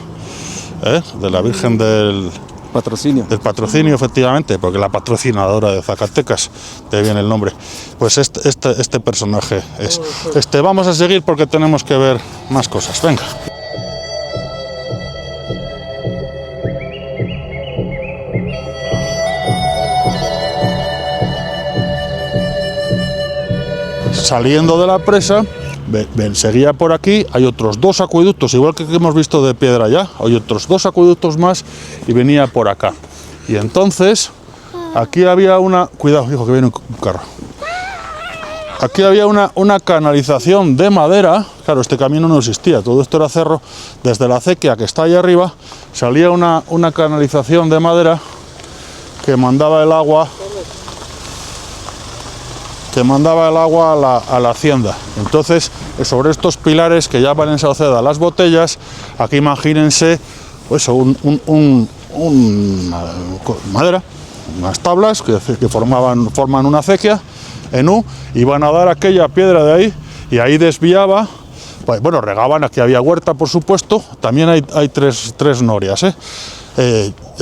de la Virgen del Patrocinio, efectivamente, porque la patrocinadora de Zacatecas, de viene el nombre. Pues este personaje es. Vamos a seguir porque tenemos que ver más cosas. Venga. Saliendo de la presa, seguía por aquí, hay otros 2 acueductos, igual que hemos visto de piedra ya, hay otros 2 acueductos más y venía por acá. Y entonces, aquí había cuidado, hijo, que viene un carro. Aquí había una canalización de madera. Claro, este camino no existía, todo esto era cerro. Desde la acequia que está ahí arriba, salía una canalización de madera que mandaba el agua a la hacienda. Entonces, sobre estos pilares que llaman en Sauceda las botellas, aquí imagínense un madera, unas tablas que forman una acequia en U, y van a dar aquella piedra de ahí, y ahí desviaba. Bueno, regaban, aquí había huerta, por supuesto, también hay tres norias,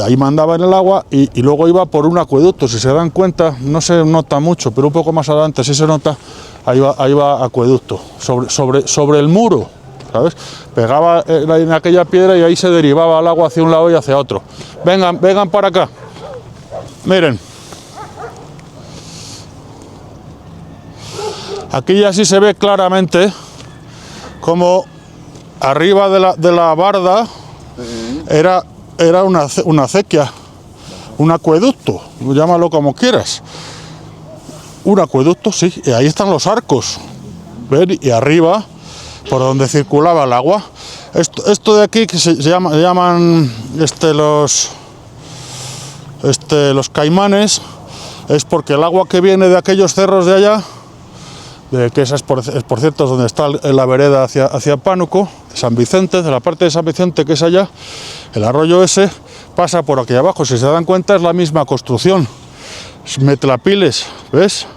ahí mandaban el agua y luego iba por un acueducto. Si se dan cuenta, no se nota mucho, pero un poco más adelante sí se nota, ahí va acueducto, sobre el muro, ¿sabes? Pegaba en aquella piedra y ahí se derivaba el agua hacia un lado y hacia otro. Vengan para acá, miren. Aquí ya sí se ve claramente como arriba de la barda era una acequia, un acueducto, llámalo como quieras. Un acueducto, sí, y ahí están los arcos, ¿ven? Y arriba, por donde circulaba el agua. Esto de aquí, que se llaman los caimanes, es porque el agua que viene de aquellos cerros de allá, que esa es por cierto es donde está la vereda hacia Pánuco, de San Vicente, de la parte de San Vicente que es allá, el arroyo ese pasa por aquí abajo. Si se dan cuenta, es la misma construcción, Metlapiles, ¿ves?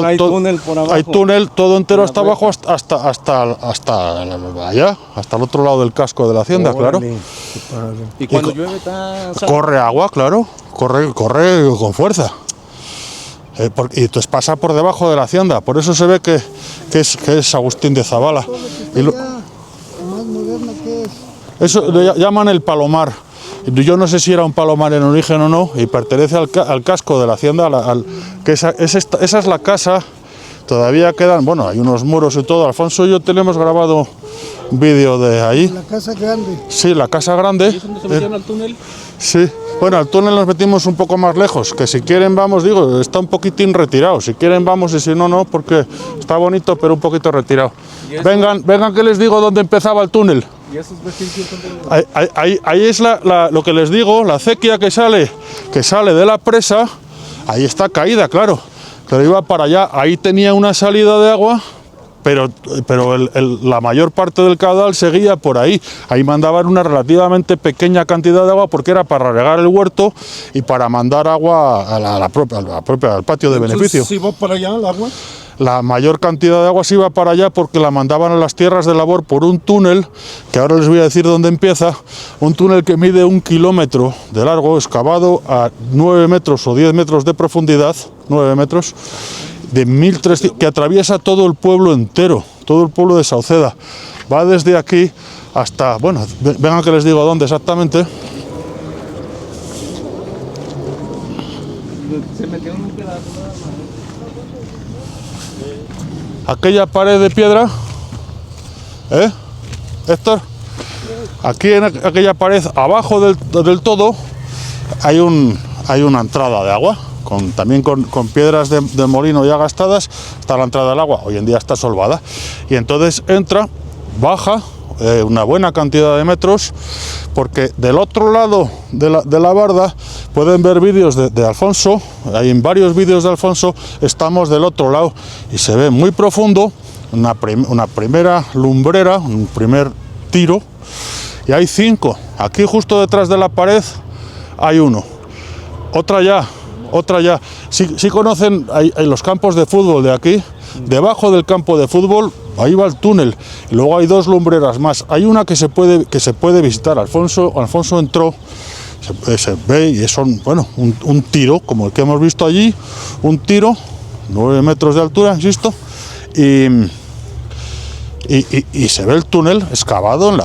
Hay túnel por abajo. Hay túnel todo entero hasta abajo, hasta allá, hasta el otro lado del casco de la hacienda. Claro. Y cuando llueve corre agua, claro, corre con fuerza. Y entonces pasa por debajo de la hacienda, por eso se ve que es Agustín de Zabala. Más moderna que es. Eso le llaman el palomar. Yo no sé si era un palomar en origen o no, y pertenece al casco de la hacienda, esa es la casa. Todavía quedan, bueno, hay unos muros y todo. Alfonso y yo tenemos grabado un vídeo de ahí. La casa grande. Sí, la casa grande. ¿Y es donde se metieron al túnel? Sí, bueno, al túnel nos metimos un poco más lejos, que si quieren vamos, digo, está un poquitín retirado, si quieren vamos y si no, no, porque está bonito pero un poquito retirado. Vengan que les digo dónde empezaba el túnel. ¿Y esos vestigios son Ahí es lo que les digo, la acequia que sale de la presa, ahí está caída, claro, pero iba para allá, ahí tenía una salida de agua, pero la mayor parte del caudal seguía por ahí. Ahí mandaban una relativamente pequeña cantidad de agua porque era para regar el huerto y para mandar agua al patio de beneficio. ¿Si va para allá el agua? La mayor cantidad de agua se iba para allá porque la mandaban a las tierras de labor por un túnel, que ahora les voy a decir dónde empieza, un túnel que mide 1 kilómetro de largo, excavado a 9 metros o 10 metros de profundidad, 9 metros, de 1300, que atraviesa todo el pueblo entero, todo el pueblo de Sauceda. Va desde aquí hasta, bueno, vengan que les digo dónde exactamente. Se metió en un pedazo. Aquella pared de piedra, Héctor, aquí en aquella pared, abajo del todo, hay una entrada de agua, también con piedras de molino ya gastadas, está la entrada del agua, hoy en día está solvada, y entonces baja una buena cantidad de metros, porque del otro lado de la barda pueden ver vídeos de Alfonso, hay en varios vídeos de Alfonso, estamos del otro lado y se ve muy profundo, una primera lumbrera, un primer tiro, y hay 5, aquí justo detrás de la pared hay uno, otra ya, si conocen hay los campos de fútbol de aquí, debajo del campo de fútbol, ahí va el túnel, y luego hay 2 lumbreras más, hay una que se puede visitar. Alfonso entró, se ve y es un tiro, como el que hemos visto allí, un tiro, 9 metros de altura, insisto, y se ve el túnel excavado en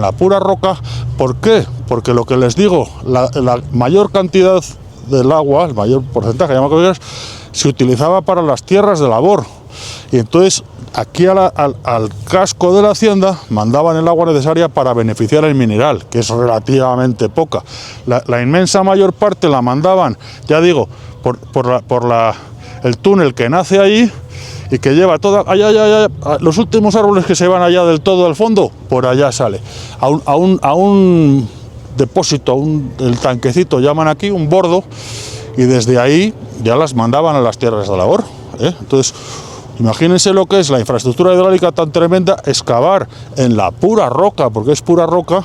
la pura roca. ¿Por qué? Porque lo que les digo, la mayor cantidad del agua, el mayor porcentaje, se utilizaba para las tierras de labor. Y entonces aquí al casco de la hacienda mandaban el agua necesaria para beneficiar el mineral, que es relativamente poca. La inmensa mayor parte la mandaban, ya digo, por el túnel que nace ahí y que lleva toda allá, los últimos árboles que se van allá del todo al fondo, por allá sale a un depósito, el tanquecito llaman aquí, un bordo, y desde ahí ya las mandaban a las tierras de labor, Entonces imagínense lo que es la infraestructura hidráulica tan tremenda, excavar en la pura roca, porque es pura roca,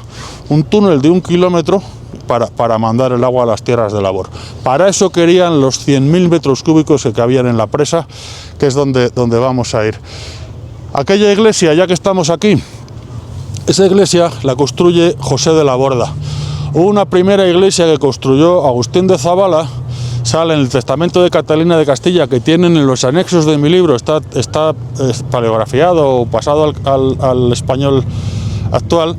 un túnel de 1 kilómetro, para mandar el agua a las tierras de labor. Para eso querían los 100.000 metros cúbicos que cabían en la presa, que es donde vamos a ir. Aquella iglesia, ya que estamos aquí, esa iglesia la construye José de la Borda. Hubo una primera iglesia que construyó Agustín de Zabala, sale en el testamento de Catalina de Castilla, que tienen en los anexos de mi libro, está paleografiado o pasado al español actual,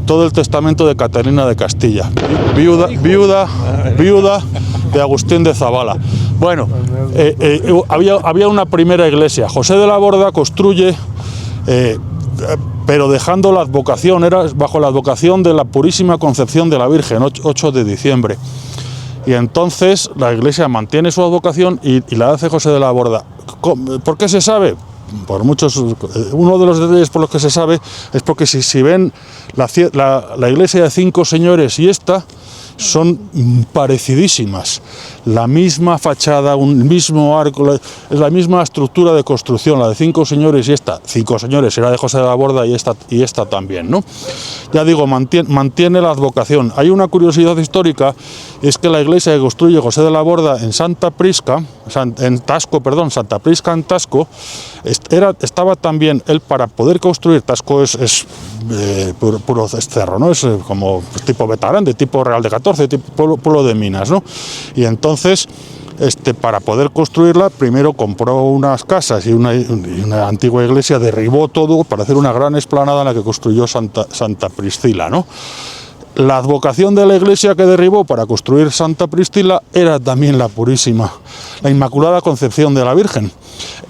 todo el testamento de Catalina de Castilla, viuda de Agustín de Zabala. Bueno, había una primera iglesia. José de la Borda construye, pero dejando la advocación, era bajo la advocación de la Purísima Concepción de la Virgen, 8 de diciembre. Y entonces la iglesia mantiene su advocación y la hace José de la Borda. ¿Por qué se sabe? Por muchos. Uno de los detalles por los que se sabe es porque si ven la iglesia de Cinco Señores y esta, son parecidísimas. La misma fachada, un mismo arco, es la misma estructura de construcción, la de Cinco Señores y esta. Cinco Señores era de José de la Borda y esta también, ¿no? Ya digo, mantiene la advocación. Hay una curiosidad histórica, es que la iglesia que construye José de la Borda en Santa Prisca en Tasco, estaba también él, para poder construir. Tasco es puro cerro, ¿no? Es como tipo Betarán, tipo Real de 14, tipo pueblo de minas, ¿no? Y entonces, para poder construirla, primero compró unas casas y una antigua iglesia, derribó todo para hacer una gran explanada en la que construyó Santa Priscila, ¿no? La advocación de la iglesia que derribó para construir Santa Priscila era también la Purísima, la Inmaculada Concepción de la Virgen.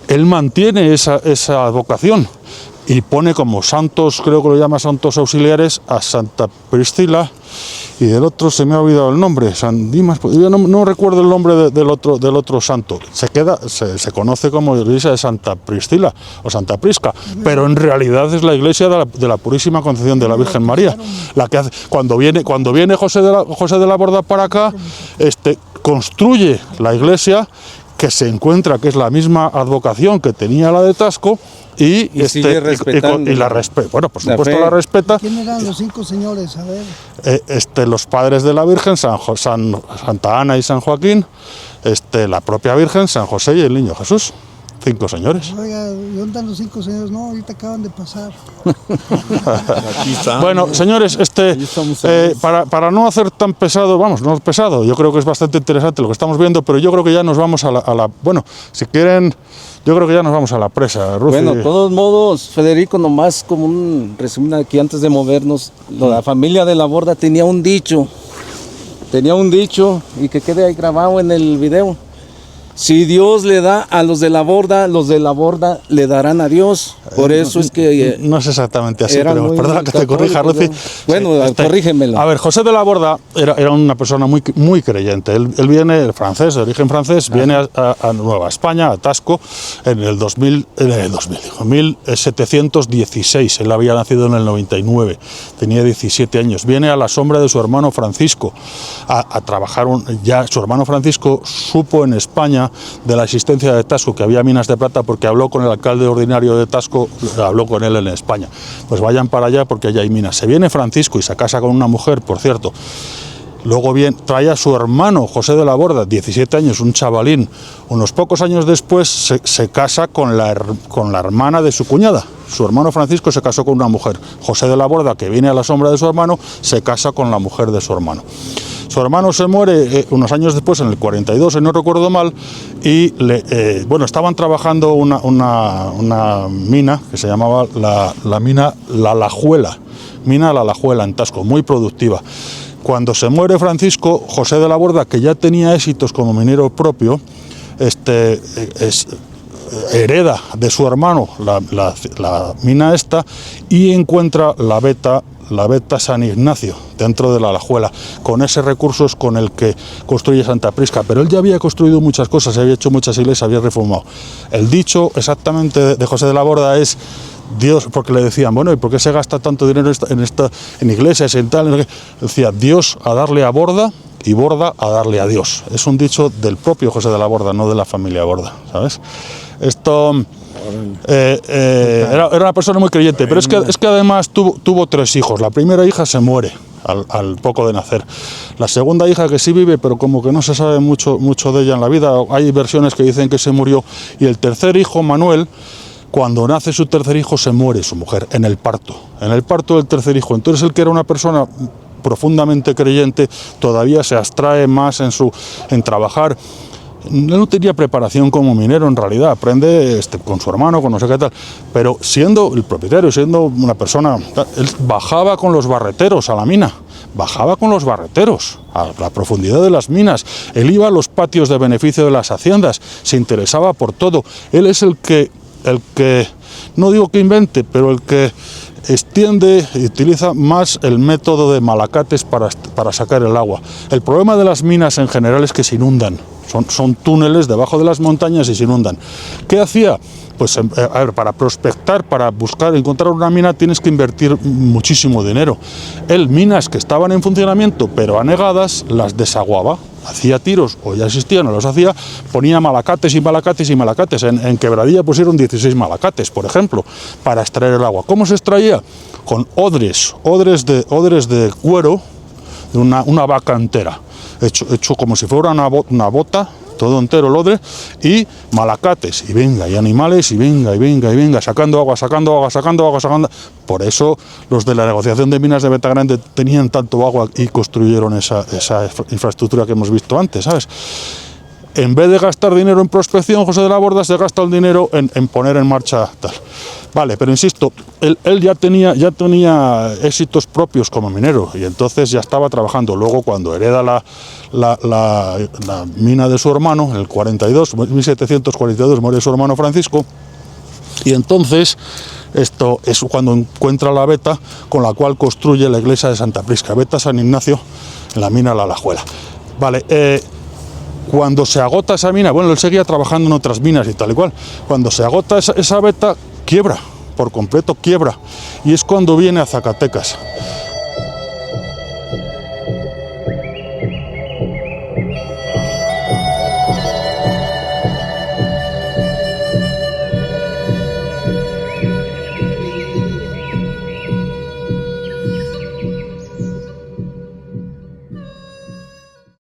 Él mantiene esa advocación y pone como santos, creo que lo llama santos auxiliares, a Santa Priscila, y del otro se me ha olvidado el nombre, San Dimas, yo no recuerdo el nombre del otro santo. Se conoce como iglesia de Santa Priscila o Santa Prisca, pero en realidad es la iglesia de la Purísima Concepción de la Virgen María, la que hace, cuando viene José de la Borda para acá, construye la iglesia, que se encuentra que es la misma advocación que tenía la de Tasco, y la respeta. Bueno, por supuesto la respeta. ¿Quién eran los cinco señores? A ver. Los padres de la Virgen, Santa Ana y San Joaquín, la propia Virgen, San José y el Niño Jesús. 5 señores. Oiga, ¿dónde están los 5 señores? No, ahorita acaban de pasar. Aquí están. Bueno, señores, para no hacer tan pesado, no es pesado, yo creo que es bastante interesante lo que estamos viendo, pero yo creo que ya nos vamos a la bueno, si quieren, yo creo que ya nos vamos a la presa, Rufi. Bueno, de todos modos, Federico, nomás como un resumen aquí antes de movernos, la familia de la Borda tenía un dicho, y que quede ahí grabado en el video. Si Dios le da a los de la Borda le darán a Dios. Por eso es que... no es exactamente así, pero perdona que te corrija, Rufi. Bueno, corrígemelo. A ver, José de la Borda era una persona muy creyente. Él viene francés, de origen francés, viene a Nueva España, a Tasco, en el 1716. Él había nacido en el 99, tenía 17 años. Viene a la sombra de su hermano Francisco a trabajar. Ya su hermano Francisco supo en España de la existencia de Tasco, que había minas de plata, porque habló con el alcalde ordinario de Tasco, habló con él en España. Pues vayan para allá porque allá hay minas. Se viene Francisco y se casa con una mujer, por cierto. Luego trae a su hermano José de la Borda, 17 años, un chavalín. Unos pocos años después se casa con la hermana de su cuñada. Su hermano Francisco se casó con una mujer. José de la Borda, que viene a la sombra de su hermano, se casa con la mujer de su hermano. Su hermano se muere unos años después, en el 42, si no recuerdo mal, y estaban trabajando una mina que se llamaba la mina La Lajuela, en Tasco, muy productiva. Cuando se muere Francisco, José de la Borda, que ya tenía éxitos como minero propio, hereda de su hermano la mina esta y encuentra la veta San Ignacio dentro de la Alajuela. Con ese recurso es con el que construye Santa Prisca, pero él ya había construido muchas cosas, había hecho muchas iglesias, había reformado. El dicho exactamente de José de la Borda es: Dios, porque le decían, bueno, ¿y por qué se gasta tanto dinero en iglesias, en tal? Decía, Dios a darle a Borda y Borda a darle a Dios. Es un dicho del propio José de la Borda, no de la familia Borda, ¿sabes? Esto era una persona muy creyente, pero es que además tuvo 3 hijos. La primera hija se muere al poco de nacer. La segunda hija que sí vive, pero como que no se sabe mucho de ella en la vida, hay versiones que dicen que se murió, y el tercer hijo, Manuel, cuando nace su tercer hijo se muere su mujer en el parto del tercer hijo. Entonces él, que era una persona profundamente creyente, todavía se abstrae más en trabajar. Él no tenía preparación como minero, en realidad aprende con su hermano, con no sé qué tal, pero siendo el propietario, siendo una persona, él bajaba con los barreteros a la mina, bajaba con los barreteros a la profundidad de las minas, él iba a los patios de beneficio de las haciendas, se interesaba por todo. Él es el que no digo que invente, pero el que extiende y utiliza más el método de malacates para sacar el agua. El problema de las minas en general es que se inundan. Son túneles debajo de las montañas y se inundan. ¿Qué hacía? Pues a ver, para prospectar, para buscar, encontrar una mina, tienes que invertir muchísimo dinero. Él, minas que estaban en funcionamiento pero anegadas, las desaguaba. Hacía tiros, o ya existían, o los hacía, ponía malacates y malacates y malacates. En Quebradilla pusieron 16 malacates, por ejemplo, para extraer el agua. ¿Cómo se extraía? Con odres de cuero de una vaca entera, hecho como si fuera una bota, todo entero el odre, y malacates, y venga, y animales, y venga, sacando agua. Por eso los de la negociación de minas de Betagrande tenían tanto agua y construyeron esa infraestructura que hemos visto antes, ¿sabes? En vez de gastar dinero en prospección, José de la Borda se gasta el dinero en poner en marcha tal. Vale, pero insisto, él ya tenía éxitos propios como minero, y entonces ya estaba trabajando. Luego, cuando hereda la mina de su hermano, en el 1742 muere su hermano Francisco, y entonces esto es cuando encuentra la veta con la cual construye la iglesia de Santa Prisca, veta San Ignacio, en la mina La Alajuela. Vale, cuando se agota esa mina, bueno, él seguía trabajando en otras minas y tal y cual, cuando se agota esa veta, quiebra, por completo quiebra, y es cuando viene a Zacatecas.